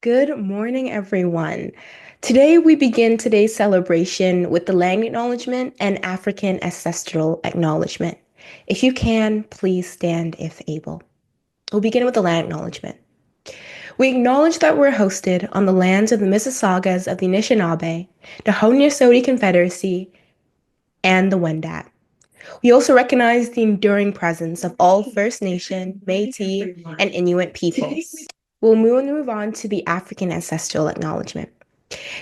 Good morning, everyone. Today, we begin today's celebration with the land acknowledgement and African ancestral acknowledgement. If you can, please stand if able. We'll begin with the land acknowledgement. We acknowledge that we're hosted on the lands of the Mississaugas of the Anishinaabe, the Haudenosaunee Confederacy, and the Wendat. We also recognize the enduring presence of all First Nation, Métis, and Inuit peoples. We'll move on to the African ancestral acknowledgement.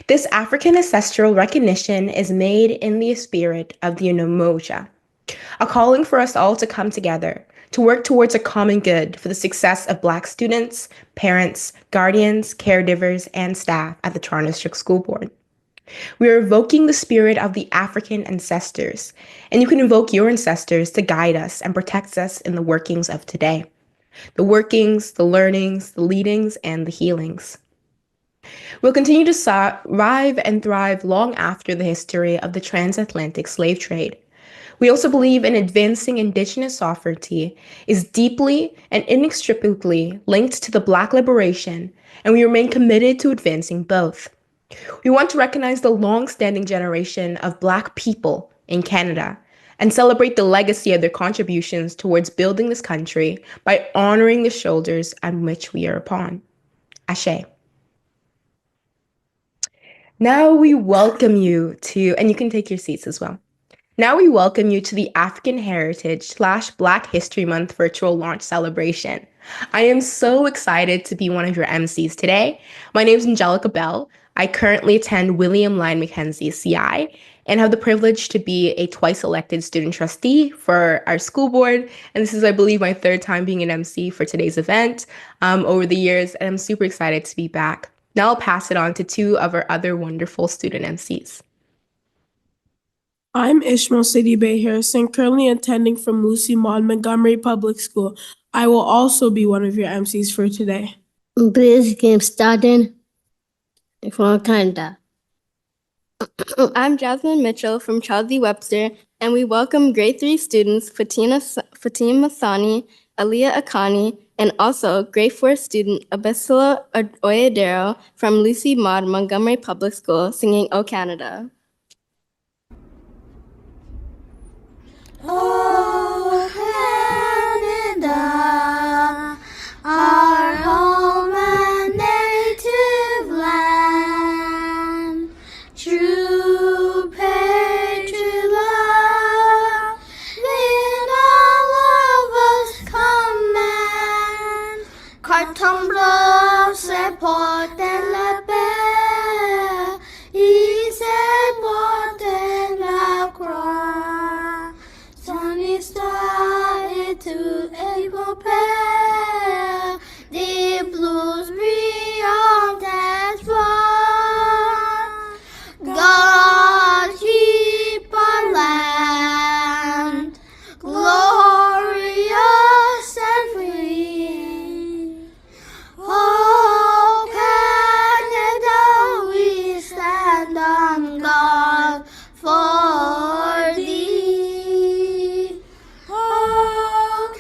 This African ancestral recognition is made in the spirit of the Umoja, a calling for us all to come together to work towards a common good for the success of Black students, parents, guardians, caregivers, and staff at the Toronto District School Board. We are evoking the spirit of the African ancestors, and you can invoke your ancestors to guide us and protect us in the workings of today. The workings, the learnings, the leadings, and the healings. We'll continue to survive and thrive long after the history of the transatlantic slave trade. We also believe in advancing Indigenous sovereignty is deeply and inextricably linked to the Black liberation, and we remain committed to advancing both. We want to recognize the long-standing generation of Black people in Canada and celebrate the legacy of their contributions towards building this country by honoring the shoulders on which we are upon. Ashe. Now we welcome you to, and you can take your seats as well. Now we welcome you to the African Heritage / Black History Month virtual launch celebration. I am so excited to be one of your MCs today. My name is Angelica Bell. I currently attend William Lyon Mackenzie CI and have the privilege to be a twice elected student trustee for our school board. And this is, I believe, my third time being an MC for today's event over the years, and I'm super excited to be back. Now I'll pass it on to two of our other wonderful student MCs. I'm Ishmael City Bay Harrison, currently attending from Lucy Maud Montgomery Public School. I will also be one of your MCs for today. Please get started from Canada. I'm Jasmine Mitchell from Charles E. Webster, and we welcome grade 3 students Fatima Sani, Aliyah Akani, and also grade 4 student Abisala Oyedero from Lucy Maud Montgomery Public School singing O Canada. Oh, Canada, our home and native land, true patriot love, in all of us command. Carton se porte la paix, y se porte la croix. Sunny star to able pair, the blues beyond that far. God keep our land glorious and free. Oh, Canada, we stand on guard for thee. Oh,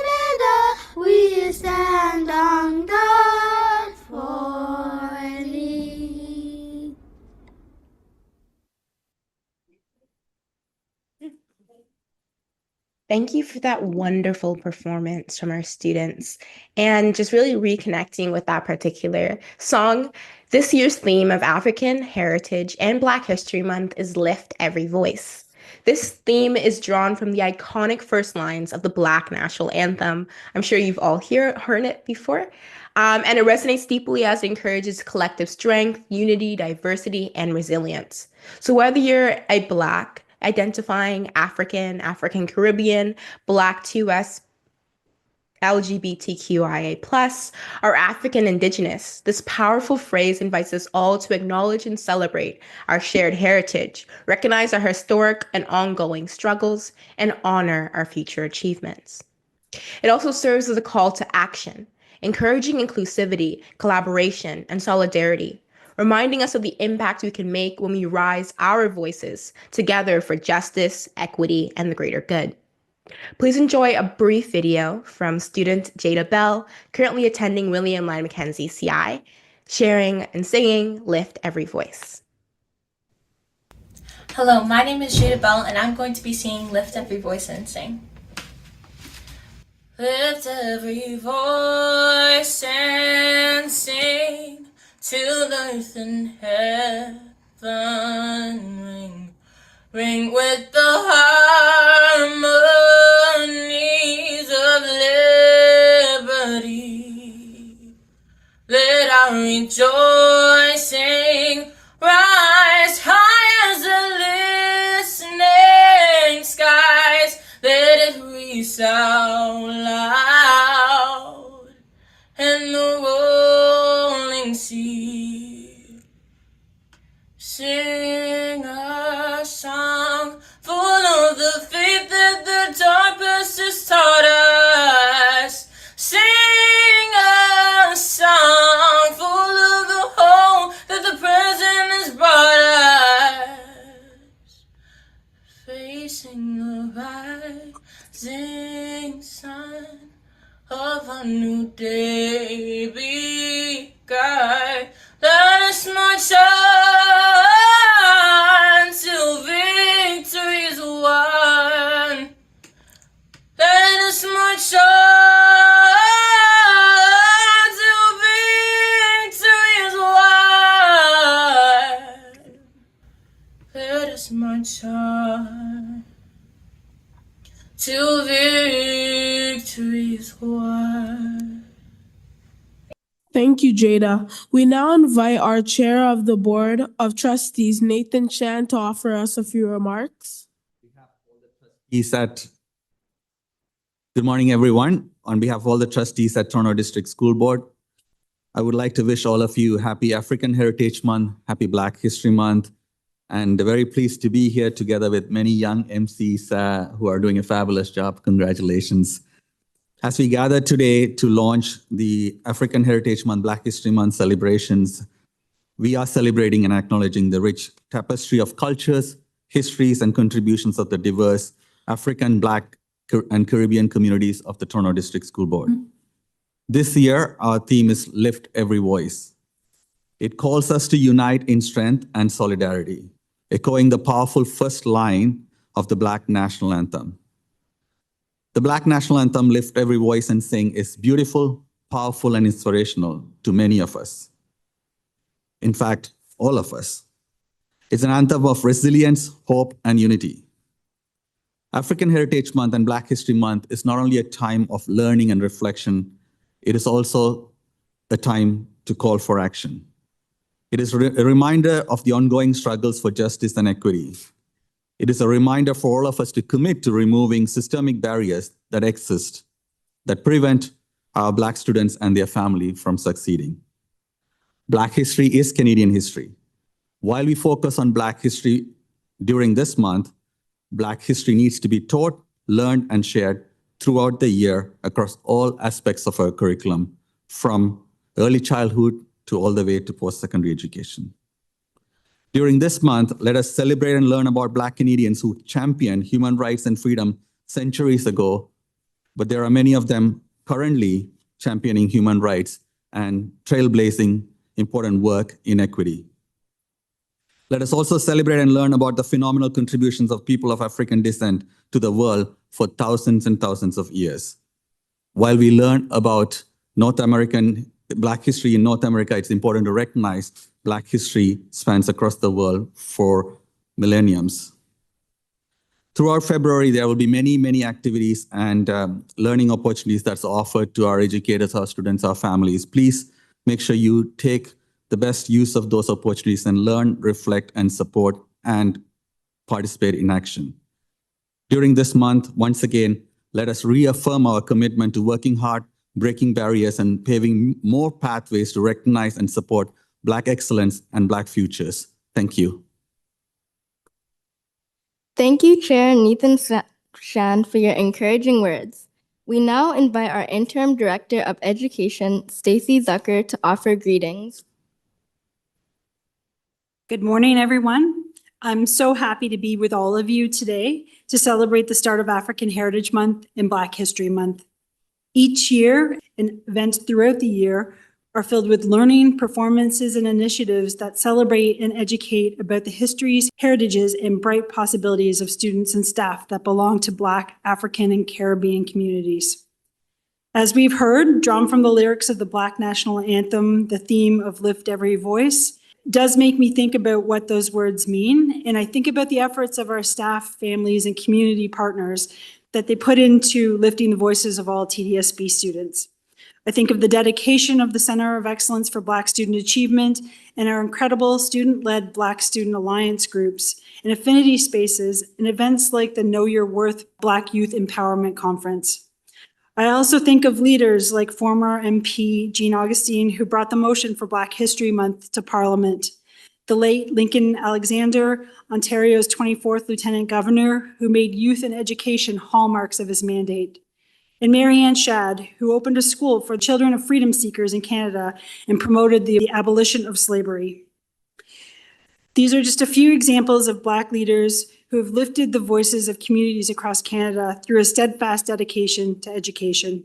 Canada, we stand on guard for thee. Thank you for that wonderful performance from our students and just really reconnecting with that particular song. This year's theme of African Heritage and Black History Month is Lift Every Voice. This theme is drawn from the iconic first lines of the Black National Anthem. I'm sure you've all heard it before. And it resonates deeply as it encourages collective strength, unity, diversity, and resilience. So whether you're a Black, identifying African, African Caribbean, Black 2S, LGBTQIA+, or African Indigenous, this powerful phrase invites us all to acknowledge and celebrate our shared heritage, recognize our historic and ongoing struggles, and honor our future achievements. It also serves as a call to action, encouraging inclusivity, collaboration, and solidarity, reminding us of the impact we can make when we rise our voices together for justice, equity, and the greater good. Please enjoy a brief video from student Jada Bell, currently attending William Lyon Mackenzie CI, sharing and singing Lift Every Voice. Hello, my name is Jada Bell, and I'm going to be singing Lift Every Voice and Sing. Lift every voice and sing till earth and heaven ring. Ring with the harmonies of liberty. Let our rejoicing rise high as the listening skies. Let it resound loud in the rolling sea. Sing a song full of the faith that the darkness has taught us. Sing a song full of the hope that the present has brought us. Facing the rising sun of a new day begun. Let us march on till victory is won. Let us march on till victory is won. Let us march on till victory is won. Thank you, Jada. We now invite our Chair of the Board of Trustees, Nathan Chan, to offer us a few remarks. Good morning, everyone. On behalf of all the trustees at Toronto District School Board, I would like to wish all of you happy African Heritage Month, happy Black History Month, and very pleased to be here together with many young MCs who are doing a fabulous job. Congratulations. As we gather today to launch the African Heritage Month, Black History Month celebrations, we are celebrating and acknowledging the rich tapestry of cultures, histories, and contributions of the diverse African, Black, and Caribbean communities of the Toronto District School Board. This year, our theme is Lift Every Voice. It calls us to unite in strength and solidarity, echoing the powerful first line of the Black National Anthem. The Black National Anthem, Lift Every Voice and Sing, is beautiful, powerful, and inspirational to many of us. In fact, all of us. It's an anthem of resilience, hope, and unity. African Heritage Month and Black History Month is not only a time of learning and reflection, it is also a time to call for action. It is a reminder of the ongoing struggles for justice and equity. It is a reminder for all of us to commit to removing systemic barriers that exist, that prevent our Black students and their family from succeeding. Black history is Canadian history. While we focus on Black history during this month, Black history needs to be taught, learned, and shared throughout the year across all aspects of our curriculum, from early childhood to all the way to post-secondary education. During this month, let us celebrate and learn about Black Canadians who championed human rights and freedom centuries ago, but there are many of them currently championing human rights and trailblazing important work in equity. Let us also celebrate and learn about the phenomenal contributions of people of African descent to the world for thousands and thousands of years. While we learn about North American Black history in North America, it's important to recognize Black history spans across the world for millenniums. Throughout February, there will be many, many activities and learning opportunities that's offered to our educators, our students, our families. Please make sure you take the best use of those opportunities and learn, reflect, and support, and participate in action. During this month, once again, let us reaffirm our commitment to working hard, breaking barriers, and paving more pathways to recognize and support Black excellence and Black futures. Thank you. Thank you, Chair Nathan Chan, for your encouraging words. We now invite our Interim Director of Education, Stacey Zucker, to offer greetings. Good morning, everyone. I'm so happy to be with all of you today to celebrate the start of African Heritage Month and Black History Month. Each year, and events throughout the year are filled with learning, performances, and initiatives that celebrate and educate about the histories, heritages, and bright possibilities of students and staff that belong to Black, African, and Caribbean communities. As we've heard, drawn from the lyrics of the Black National Anthem, the theme of Lift Every Voice, does make me think about what those words mean. And I think about the efforts of our staff, families, and community partners that they put into lifting the voices of all TDSB students. I think of the dedication of the Center of Excellence for Black Student Achievement and our incredible student-led Black Student Alliance groups and affinity spaces and events like the Know Your Worth Black Youth Empowerment Conference. I also think of leaders like former MP Jean Augustine, who brought the motion for Black History Month to Parliament, the late Lincoln Alexander, Ontario's 24th Lieutenant Governor, who made youth and education hallmarks of his mandate, and Marianne Shadd, who opened a school for children of freedom seekers in Canada and promoted the abolition of slavery. These are just a few examples of Black leaders who have lifted the voices of communities across Canada through a steadfast dedication to education.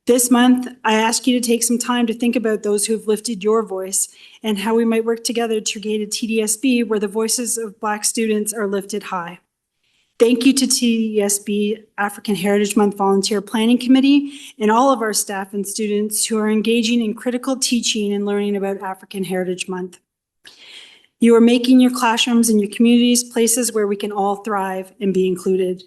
This month, I ask you to take some time to think about those who have lifted your voice and how we might work together to create a TDSB where the voices of Black students are lifted high. Thank you to TDSB African Heritage Month Volunteer Planning Committee and all of our staff and students who are engaging in critical teaching and learning about African Heritage Month. You are making your classrooms and your communities places where we can all thrive and be included.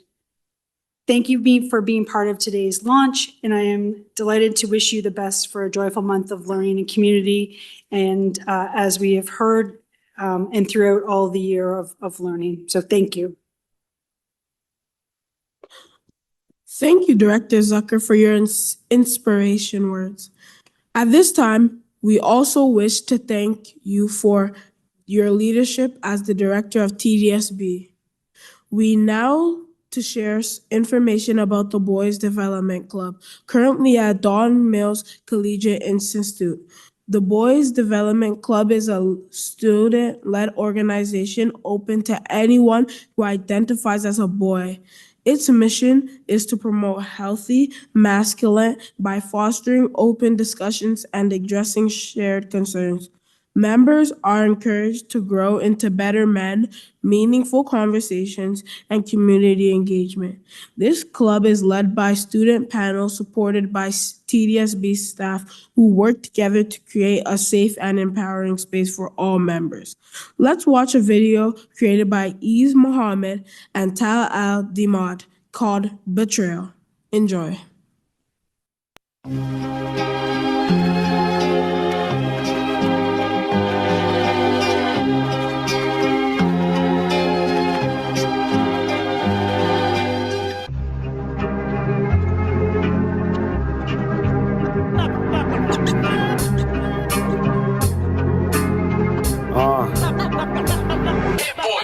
Thank you for being part of today's launch, and I am delighted to wish you the best for a joyful month of learning and community, and as we have heard, and throughout all the year of learning. So thank you. Thank you, Director Zucker, for your inspiration words. At this time, we also wish to thank you for your leadership as the director of TDSB. We now to share information about the Boys Development Club, currently at Don Mills Collegiate Institute. The Boys Development Club is a student-led organization open to anyone who identifies as a boy. Its mission is to promote healthy masculine by fostering open discussions and addressing shared concerns. Members are encouraged to grow into better men, meaningful conversations, and community engagement. This club is led by student panels supported by TDSB staff who work together to create a safe and empowering space for all members. Let's watch a video created by Ease Mohammed and Tal Al-Dimad called Betrayal. Enjoy.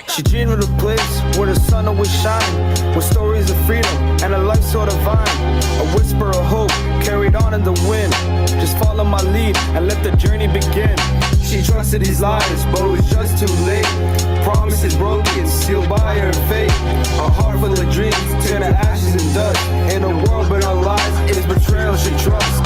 She dreamed of a place where the sun always shines, with stories of freedom and a life so divine. A whisper of hope carried on in the wind. Just follow my lead and let the journey begin. She trusted these lies, but it was just too late. Promises broken, sealed by her fate. A heart full of dreams turned to ashes and dust. In a world but on lies, it is betrayal she trusts.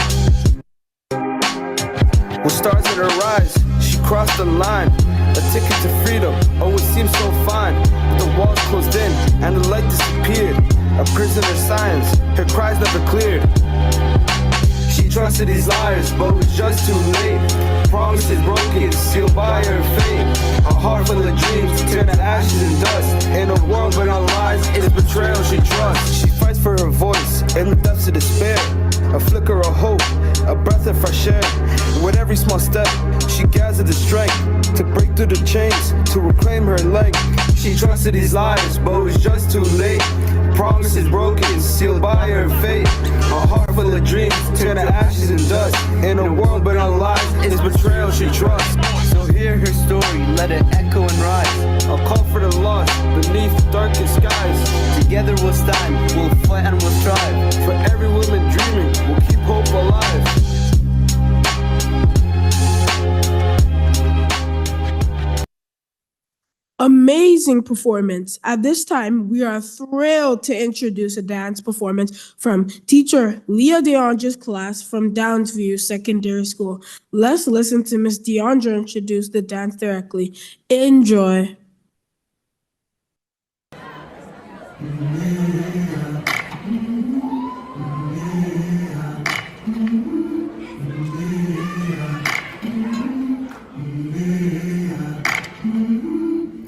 With stars in her eyes, she crossed the line. A ticket to freedom, oh it seemed so fine. But the walls closed in and the light disappeared. A prisoner silence, her cries never cleared. She trusted these liars, but it was just too late. Promises broken, sealed by her fate. A heart full of dreams turned to ashes and dust. In a world but on lies, it is betrayal she trusts. She fights for her voice in the depths of despair. A flicker of hope, a breath of fresh air. With every small step, she gathered the strength to break through the chains, to reclaim her leg. She trusted these lies, but it was just too late. Promises broken, sealed by her fate. A heart full of dreams turned to ashes and dust. In a world but on lies, it is betrayal she trusts. So hear her story, let it echo and rise. A call for the lost beneath darkest skies. Together we'll stand, we'll fight and we'll strive. For every woman dreaming, we'll keep hope alive. amazing performance. At this time, we are thrilled to introduce a dance performance from teacher Leah DeAndre's class from Downsview Secondary School. Let's listen to Miss DeAndre introduce the dance directly. Enjoy.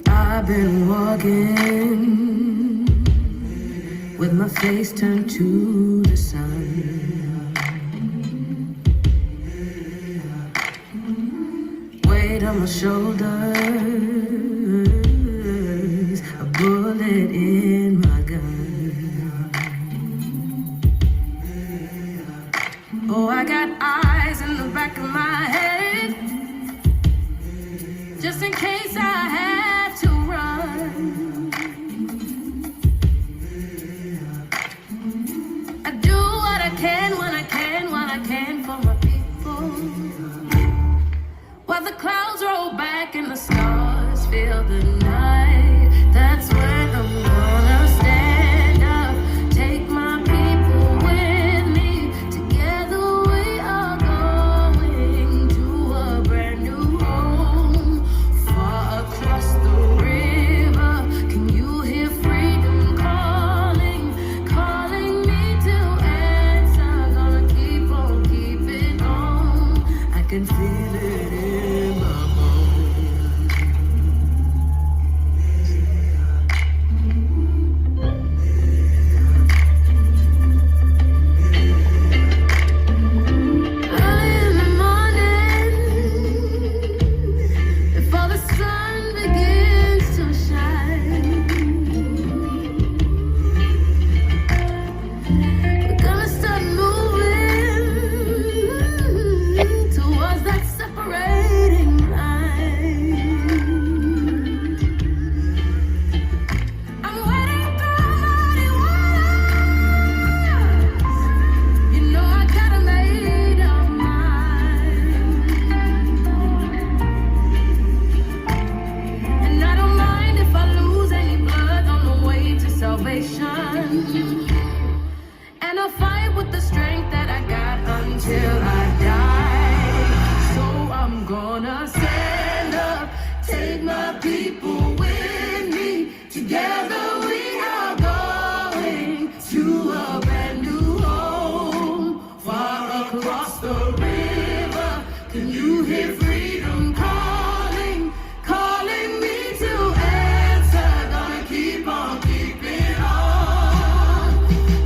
I've been walking with my face turned to the sun. Weight on my shoulders, a bullet in my gun. Oh, I got eyes in the back of my head, just in case I have to run. I do what I can when I can, while I can for my people. While the clouds roll back and the stars fill the night, that's when I'm gonna stand up, take my people with me. Together we are going to a brand new home, far across the river. Can you hear freedom calling, calling me to answer? Gonna keep on keeping on. I can feel it in my early in the morning, before the sun begins to shine, we're gonna start moving towards that separating line. I'm waiting through muddy waters. You know I got a made up mind, and I don't mind if I lose any blood on the way to salvation. And I'll fight with the strength that I got until I die. So I'm gonna stand up, take my people with me. Together we are going to a brand new home, far across the river. Can you hear freedom calling, calling me to answer? Gonna keep on keeping on.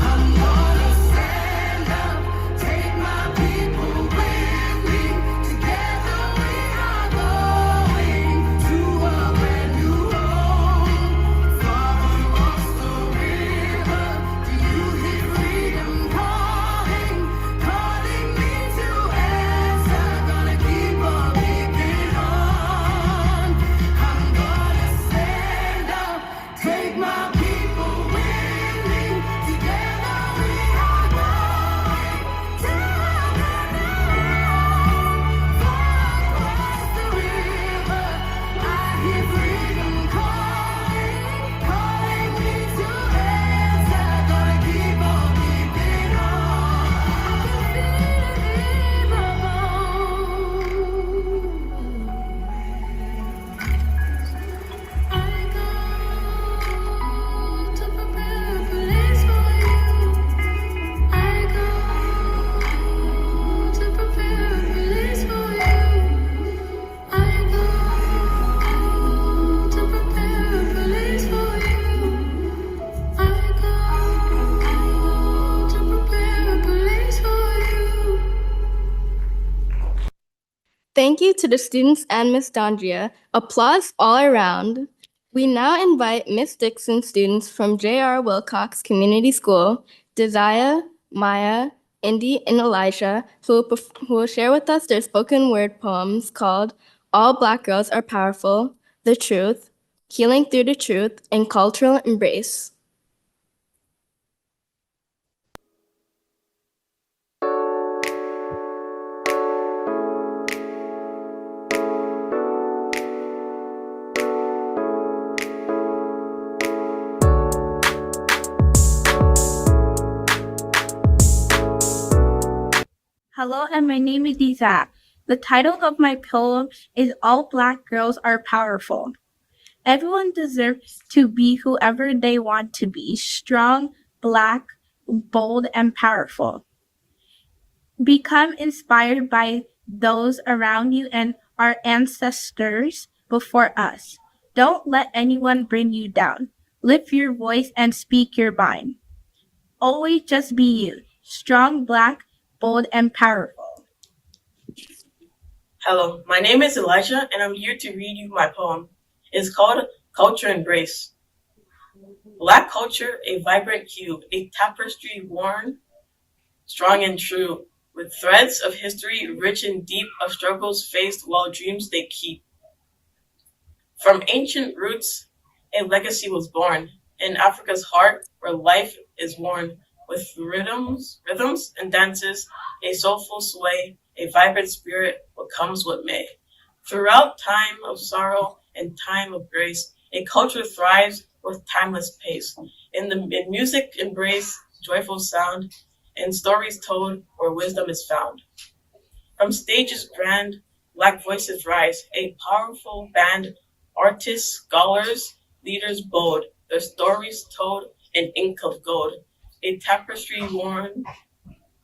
I'm gonna stand up, take my people with me. Together we are going to a brand new home, far across the river. Do you hear freedom calling, calling me to answer? Gonna keep on keeping on. I'm gonna stand up, take my people with me. Together we are going to a brand new home, far across the river. I hear freedom calling, calling me to answer. Gonna keep on keeping on. I can feel it in my bones. I go to prepare a place for you. I go to prepare a place for you. I go to prepare a place for you. I go to prepare a place for you. Thank you to the students and Miss Dondria. Applause all around. We now invite Miss Dixon students from J.R. Wilcox Community School, Desire, Maya, Indy, and Elijah, who will share with us their spoken word poems called All Black Girls Are Powerful, The Truth, Healing Through the Truth, and Cultural Embrace. Hello, and my name is Isaac. The title of my poem is All Black Girls Are Powerful. Everyone deserves to be whoever they want to be, strong, black, bold, and powerful. Become inspired by those around you and our ancestors before us. Don't let anyone bring you down. Lift your voice and speak your mind. Always just be you, strong, black, bold, and powerful. Hello, my name is Elijah, and I'm here to read you my poem. It's called Culture and Grace. Black culture, a vibrant hue, a tapestry worn, strong and true, with threads of history rich and deep, of struggles faced while dreams they keep. From ancient roots, a legacy was born, in Africa's heart, where life is worn, with rhythms and dances, a soulful sway, a vibrant spirit, what comes what may. Throughout time of sorrow and time of grace, a culture thrives with timeless pace. In music embrace, joyful sound, and stories told where wisdom is found. From stages grand, Black voices rise, a powerful band, artists, scholars, leaders bold, their stories told in ink of gold, a tapestry worn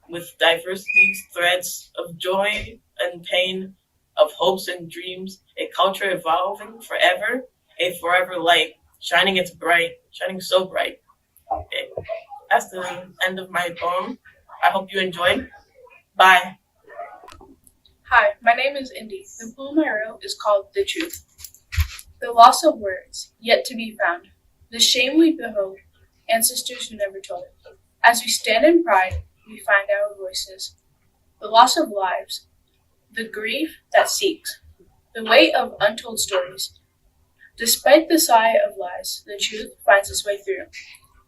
with diversity threads of joy and pain, of hopes and dreams, a culture evolving forever, a forever light, shining so bright. Okay. That's the end of my poem. I hope you enjoyed. Bye. Hi, my name is Indy. The poem I wrote is called The Truth. The loss of words, yet to be found. The shame we behold, ancestors who never told it. As we stand in pride, we find our voices. The loss of lives, the grief that seeks, the weight of untold stories. Despite the sigh of lies, the truth finds its way through.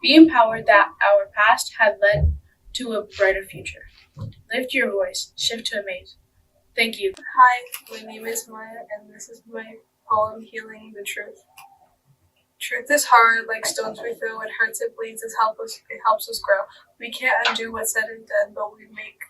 Be empowered that our past had led to a brighter future. Lift your voice, shift to amaze. Thank you. Hi, my name is Maya, and this is my poem, Healing the Truth. Truth is hard, like stones we throw. It hurts, it bleeds, it helps us grow. We can't undo what's said and done, but we make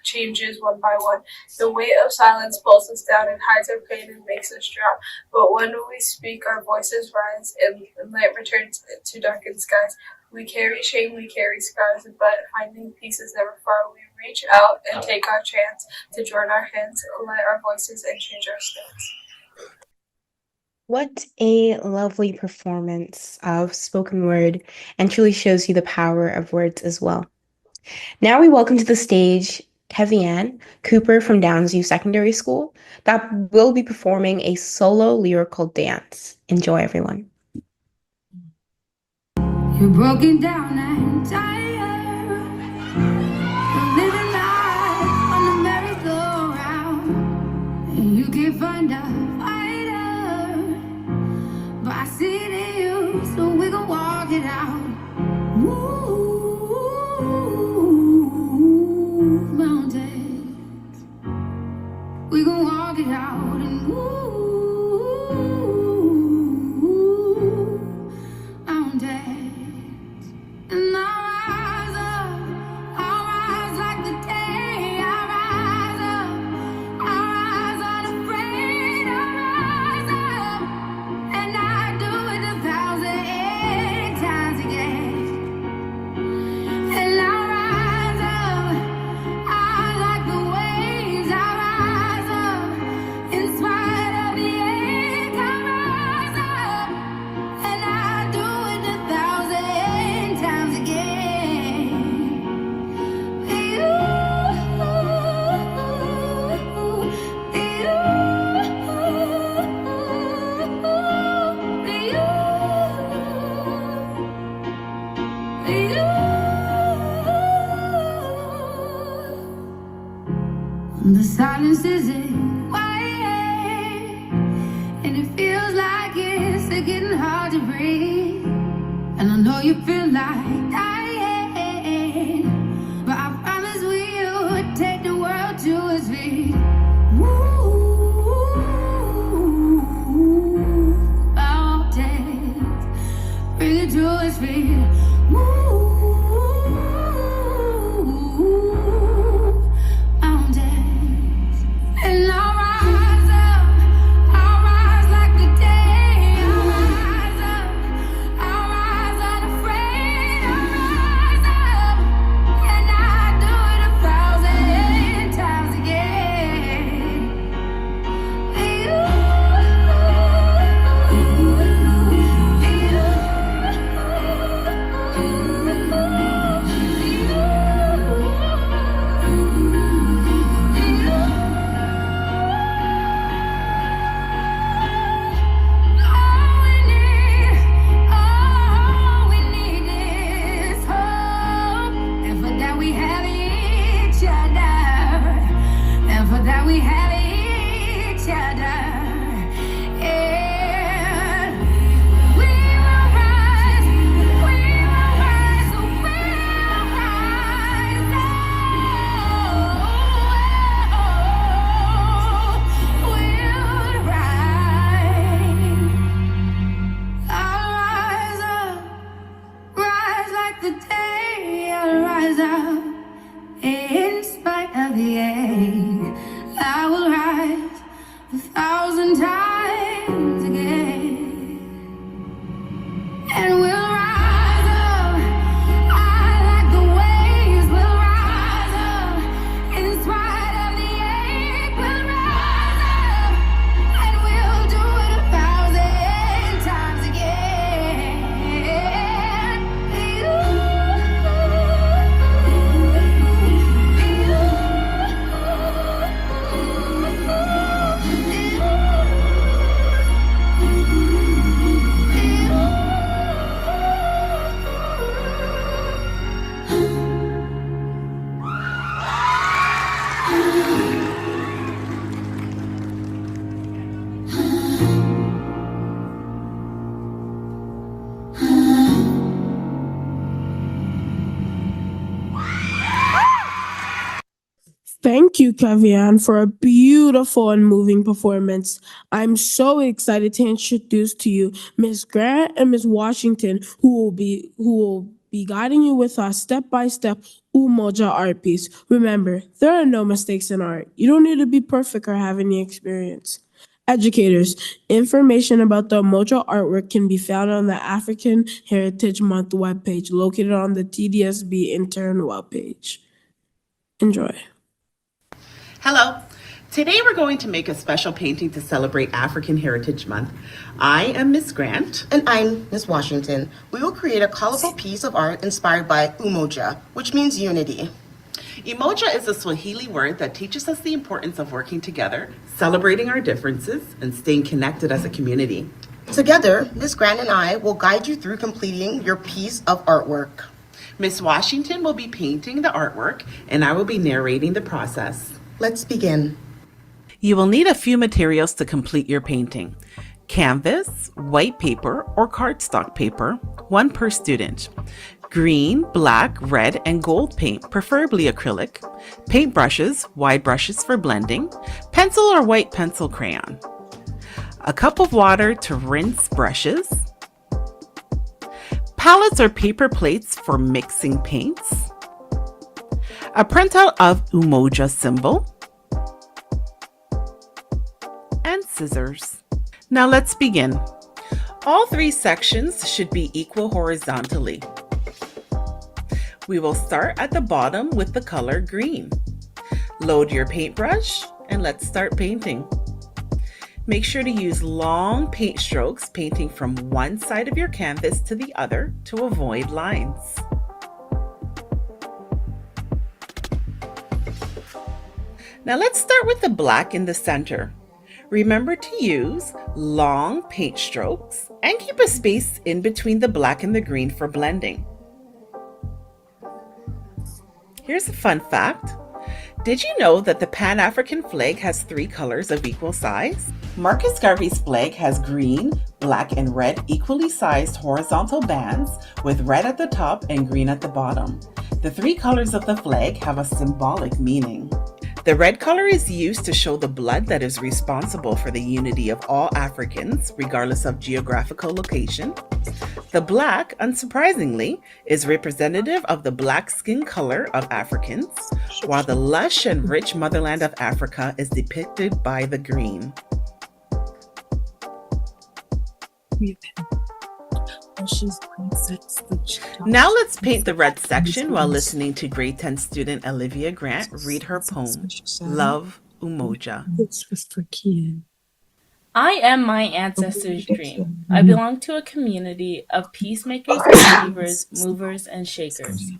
changes one by one. The weight of silence pulls us down and hides our pain and makes us drown. But when we speak, our voices rise, and light returns to darkened skies. We carry shame, we carry scars, but finding peace is never far. We reach out and take our chance to join our hands, light our voices, and change our stance. What a lovely performance of spoken word, and truly shows you the power of words as well. Now we welcome to the stage Kevianne Cooper from Downsview Secondary School that will be performing a solo lyrical dance. Enjoy, everyone. You're broken down and tired, living life on the merry-go-round, and you can't find a fighter, but I see it in you, so we gon' walk it out. Move mountains, we gon' walk it out and move mountains. And I'll rise like the day. I'll rise unafraid. I'll rise up, and I do it 1,000 times again. And I'll rise up, I like the waves. I'll rise up, in spite of the ache. I'll rise up, and I do it 1,000 times again. The silence isn't quiet, and it feels like it's getting hard to breathe. And I know you feel like dying, but I promise we'll take the world to its feet. Mountains, bring it to its feet. Mountains. rise up in spite of the ache. I will rise 1,000 times again, and we'll rise up. I like the waves. We'll rise up in spite of the ache. We'll rise up, and we'll do it 1,000 times again. Thank you, Kavian, for a beautiful and moving performance. I'm so excited to introduce to you Ms. Grant and Ms. Washington, who will be guiding you with our step-by-step Umoja art piece. Remember, there are no mistakes in art. You don't need to be perfect or have any experience. Educators, information about the Umoja artwork can be found on the African Heritage Month webpage located on the TDSB intern webpage. Enjoy. Hello. Today we're going to make a special painting to celebrate African Heritage Month. I am Miss Grant. And I'm Miss Washington. We will create a colorful piece of art inspired by Umoja, which means unity. Umoja is a Swahili word that teaches us the importance of working together, celebrating our differences, and staying connected as a community. Together, Miss Grant and I will guide you through completing your piece of artwork. Miss Washington will be painting the artwork, and I will be narrating the process. Let's begin. You will need a few materials to complete your painting. Canvas, white paper, or cardstock paper, 1 per student. Green, black, red, and gold paint, preferably acrylic. Paint brushes, wide brushes for blending. Pencil or white pencil crayon. A cup of water to rinse brushes. Palettes or paper plates for mixing paints. A printout of Umoja symbol. And scissors. Now let's begin. All 3 sections should be equal horizontally. We will start at the bottom with the color green. Load your paintbrush and let's start painting. Make sure to use long paint strokes, painting from one side of your canvas to the other to avoid lines. Now let's start with the black in the center. Remember to use long paint strokes and keep a space in between the black and the green for blending. Here's a fun fact. Did you know that the Pan-African flag has 3 colors of equal size? Marcus Garvey's flag has green, black, and red equally sized horizontal bands with red at the top and green at the bottom. The 3 colors of the flag have a symbolic meaning. The red color is used to show the blood that is responsible for the unity of all Africans, regardless of geographical location. The black, unsurprisingly, is representative of the black skin color of Africans, while the lush and rich motherland of Africa is depicted by the green. Now let's paint the red section while listening to grade 10 student Olivia Grant read her poem, Love, Umoja. I am my ancestors' dream. I belong to a community of peacemakers, achievers, movers, and shakers.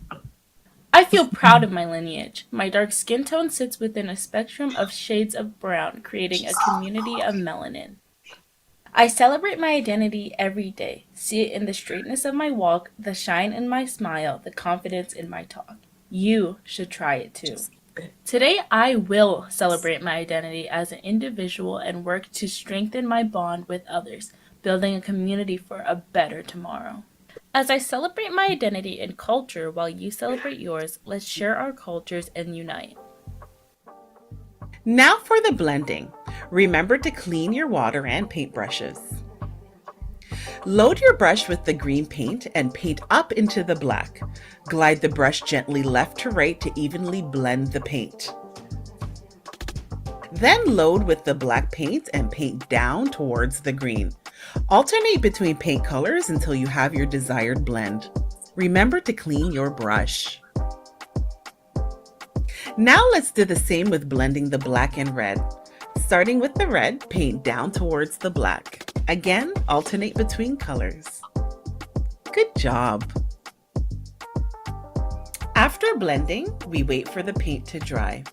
I feel proud of my lineage. My dark skin tone sits within a spectrum of shades of brown, creating a community of melanin. I celebrate my identity every day. See it in the straightness of my walk, the shine in my smile, the confidence in my talk. You should try it too. Today, I will celebrate my identity as an individual and work to strengthen my bond with others, building a community for a better tomorrow. As I celebrate my identity and culture while you celebrate yours, let's share our cultures and unite. Now for the blending. Remember to clean your water and paintbrushes. Load your brush with the green paint and paint up into the black. Glide the brush gently left to right to evenly blend the paint. Then load with the black paint and paint down towards the green. Alternate between paint colors until you have your desired blend. Remember to clean your brush. Now let's do the same with blending the black and red. Starting with the red, paint down towards the black. Again, alternate between colors. Good job! After blending, we wait for the paint to dry.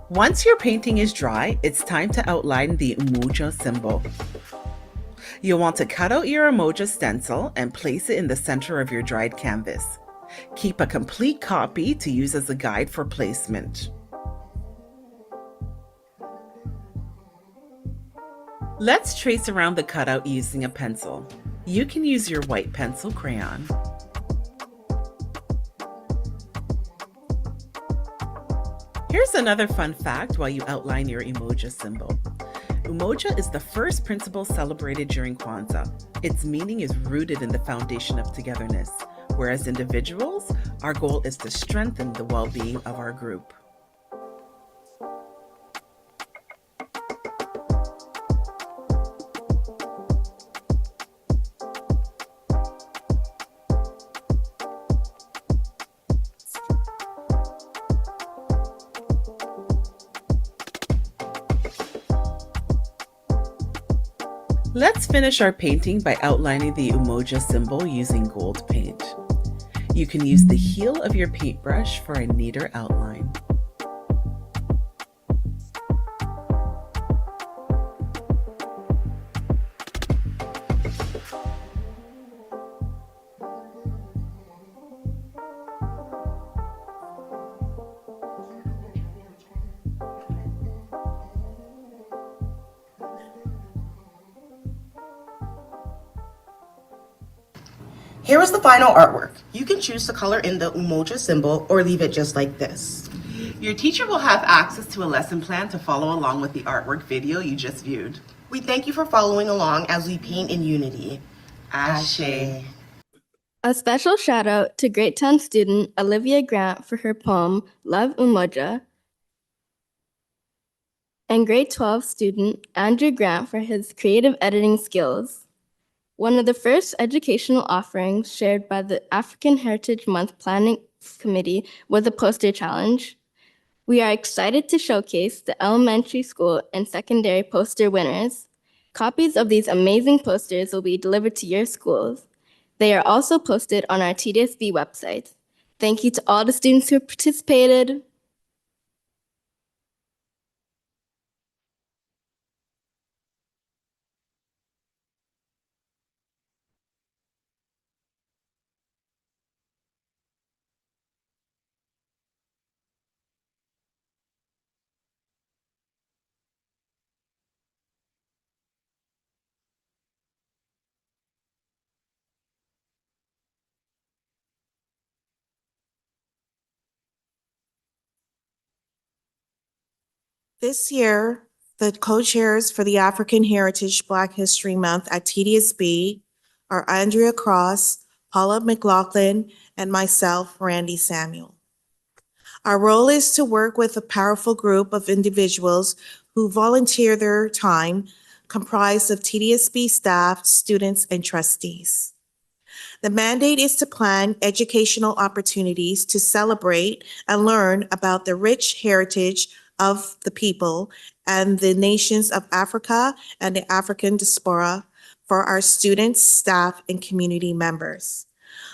Once your painting is dry, it's time to outline the Umoja symbol. You'll want to cut out your Umoja stencil and place it in the center of your dried canvas. Keep a complete copy to use as a guide for placement. Let's trace around the cutout using a pencil. You can use your white pencil crayon. Here's another fun fact while you outline your Umoja symbol. Umoja is the first principle celebrated during Kwanzaa. Its meaning is rooted in the foundation of togetherness, whereas individuals, our goal is to strengthen the well-being of our group. Let's finish our painting by outlining the Umoja symbol using gold paint. You can use the heel of your paintbrush for a neater outline. Here is the final artwork. You can choose to color in the Umoja symbol or leave it just like this. Your teacher will have access to a lesson plan to follow along with the artwork video you just viewed. We thank you for following along as we paint in unity. Ashe. A special shout out to grade 10 student Olivia Grant for her poem, Love Umoja, and grade 12 student Andrew Grant for his creative editing skills. One of the first educational offerings shared by the African Heritage Month Planning Committee was a poster challenge. We are excited to showcase the elementary school and secondary poster winners. Copies of these amazing posters will be delivered to your schools. They are also posted on our TDSB website. Thank you to all the students who participated. This year, the co-chairs for the African Heritage Black History Month at TDSB are Andrea Cross, Paula McLaughlin, and myself, Randy Samuel. Our role is to work with a powerful group of individuals who volunteer their time, comprised of TDSB staff, students, and trustees. The mandate is to plan educational opportunities to celebrate and learn about the rich heritage of the people and the nations of Africa and the African diaspora for our students, staff, and community members.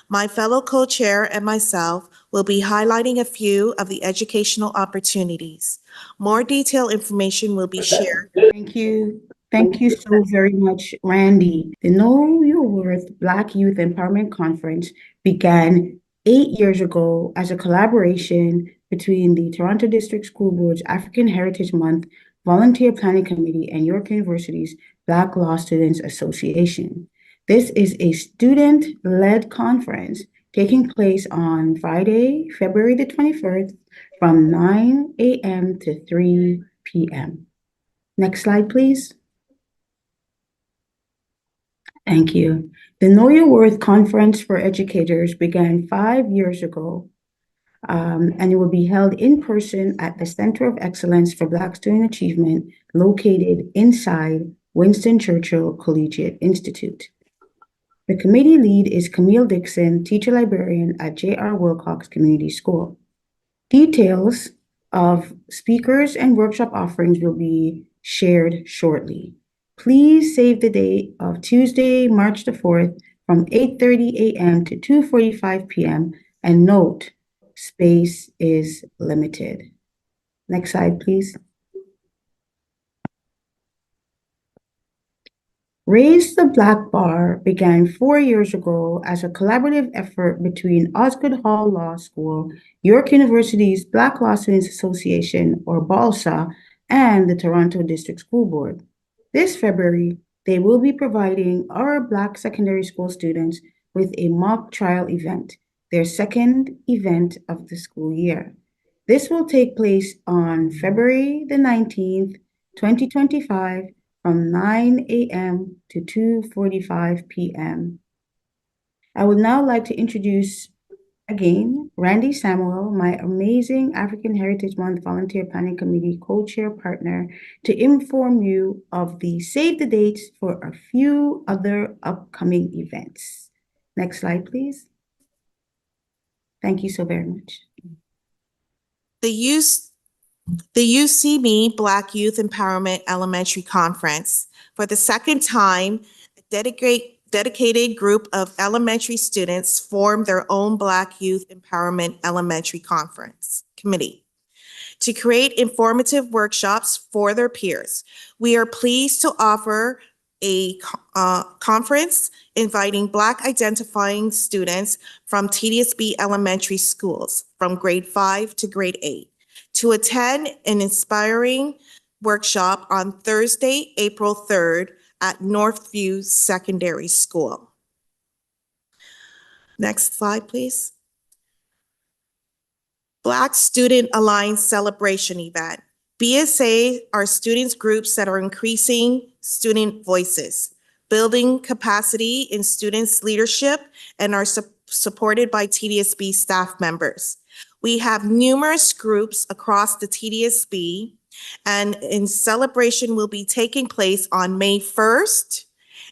My fellow co-chair and myself will be highlighting a few of the educational opportunities. More detailed information will be shared. Thank you. Thank you so very much, Randy. The Know Your Worth Black Youth Empowerment Conference began 8 years ago as a collaboration between the Toronto District School Board's African Heritage Month Volunteer Planning Committee and York University's Black Law Students Association. This is a student-led conference taking place on Friday, February the 21st from 9 a.m. to 3 p.m. Next slide, please. Thank you. The Know Your Worth Conference for Educators began 5 years ago, and it will be held in person at the Center of Excellence for Black Student Achievement, located inside Winston Churchill Collegiate Institute. The committee lead is Camille Dixon, teacher librarian at J.R. Wilcox Community School. Details of speakers and workshop offerings will be shared shortly. Please save the date of Tuesday, March the 4th from 8:30 a.m. to 2:45 p.m. and note, space is limited. Next slide, please. Raise the Black Bar began 4 years ago as a collaborative effort between Osgoode Hall Law School, York University's Black Law Students Association, or BALSA, and the Toronto District School Board. This February, they will be providing our Black secondary school students with a mock trial event, their second event of the school year. This will take place on February the 19th, 2025, from 9 a.m. to 2:45 p.m. I would now like to introduce again Randy Samuel, my amazing African Heritage Month Volunteer Planning Committee co-chair partner, to inform you of the save the dates for a few other upcoming events. Next slide, please. Thank you so very much. The UCB Black Youth Empowerment Elementary Conference. For the second time, a dedicated group of elementary students formed their own Black Youth Empowerment Elementary Conference Committee to create informative workshops for their peers. We are pleased to offer a conference inviting Black identifying students from TDSB elementary schools from grade 5 to grade 8 to attend an inspiring workshop on Thursday, April 3rd at Northview Secondary School. Next slide, please. Black Student Alliance Celebration Event. BSA are students groups that are increasing student voices, building capacity in students' leadership, and are supported by TDSB staff members. We have numerous groups across the TDSB, and in celebration will be taking place on May 1st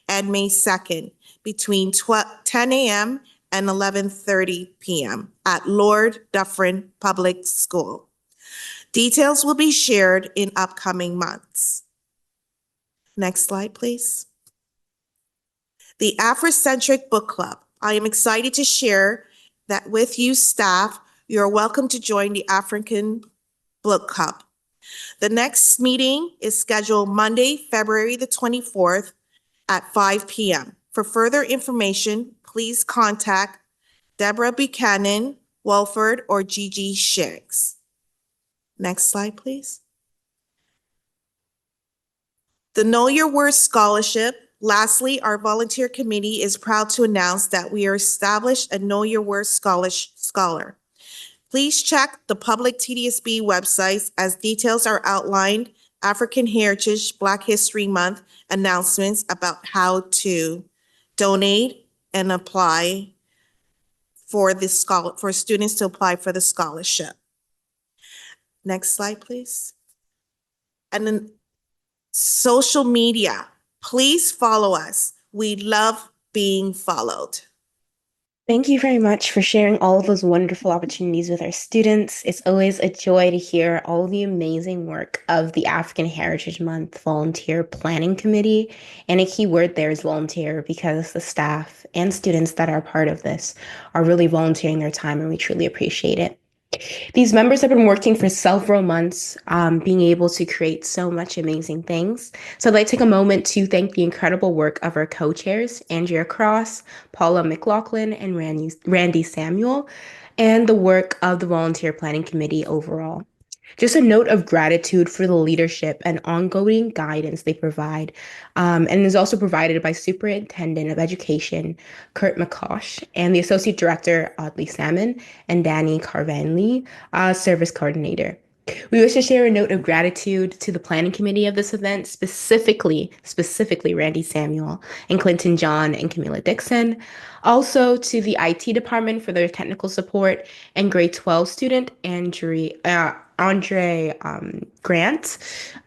and May 2nd between 10 a.m. and 11:30 p.m. at Lord Dufferin Public School. Details will be shared in upcoming months. Next slide, please. The Afrocentric Book Club. I am excited to share that with you staff, you're welcome to join the African Book Club. The next meeting is scheduled Monday, February the 24th at 5 p.m. For further information, please contact Deborah Buchanan, Walford, or Gigi Shiggs. Next slide, please. The Know Your Worth Scholarship. Lastly, our volunteer committee is proud to announce that we are established a Know Your Worth Scholar. Please check the public TDSB websites as details are outlined, African Heritage Black History Month announcements about how to donate and apply for students to apply for the scholarship. Next slide, please. And then social media, please follow us. We love being followed. Thank you very much for sharing all of those wonderful opportunities with our students. It's always a joy to hear all the amazing work of the African Heritage Month Volunteer Planning Committee. And a key word there is volunteer, because the staff and students that are part of this are really volunteering their time, and we truly appreciate it. These members have been working for several months, being able to create so much amazing things. So I'd like to take a moment to thank the incredible work of our co-chairs, Andrea Cross, Paula McLaughlin, and Randy Samuel, and the work of the Volunteer Planning Committee overall. Just a note of gratitude for the leadership and ongoing guidance they provide, and is also provided by Superintendent of Education, Kurt McCosh, and the Associate Director, Audley Salmon, and Danny Carvan Lee, Service Coordinator. We wish to share a note of gratitude to the planning committee of this event, specifically Randy Samuel and Clinton John and Camila Dixon. Also to the IT department for their technical support and grade 12 student Andre Grant.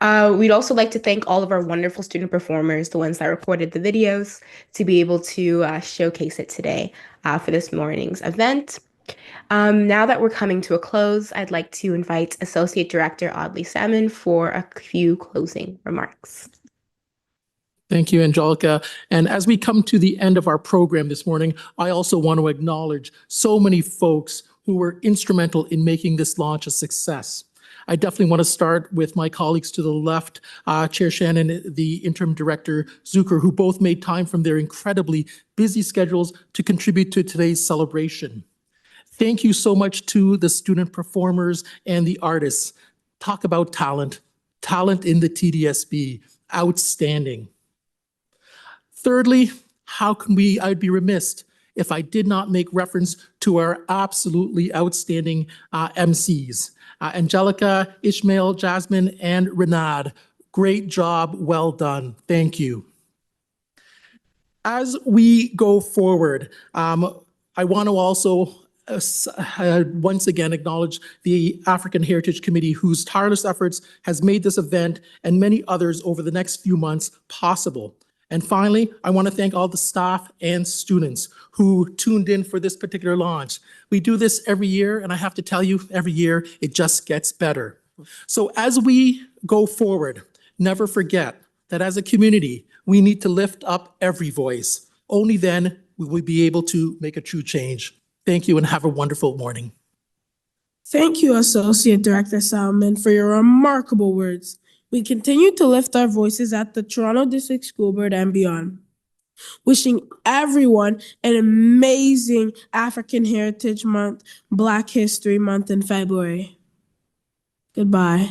We'd also like to thank all of our wonderful student performers, the ones that recorded the videos, to be able to showcase it today for this morning's event. Now that we're coming to a close, I'd like to invite Associate Director Audley Salmon for a few closing remarks. Thank you, Angelica. And as we come to the end of our program this morning, I also want to acknowledge so many folks who were instrumental in making this launch a success. I definitely want to start with my colleagues to the left, Chair Shannon, the Interim Director Zucker, who both made time from their incredibly busy schedules to contribute to today's celebration. Thank you so much to the student performers and the artists. Talk about talent. Talent in the TDSB. Outstanding. Thirdly, I'd be remiss if I did not make reference to our absolutely outstanding MCs. Angelica, Ishmael, Jasmine, and Renad. Great job, well done. Thank you. As we go forward, I want to also once again acknowledge the African Heritage Committee, whose tireless efforts has made this event and many others over the next few months possible. And finally, I want to thank all the staff and students who tuned in for this particular launch. We do this every year, and I have to tell you, every year it just gets better. So as we go forward, never forget that as a community, we need to lift up every voice. Only then will we be able to make a true change. Thank you and have a wonderful morning. Thank you, Associate Director Salmon, for your remarkable words. We continue to lift our voices at the Toronto District School Board and beyond. Wishing everyone an amazing African Heritage Month, Black History Month in February. Goodbye.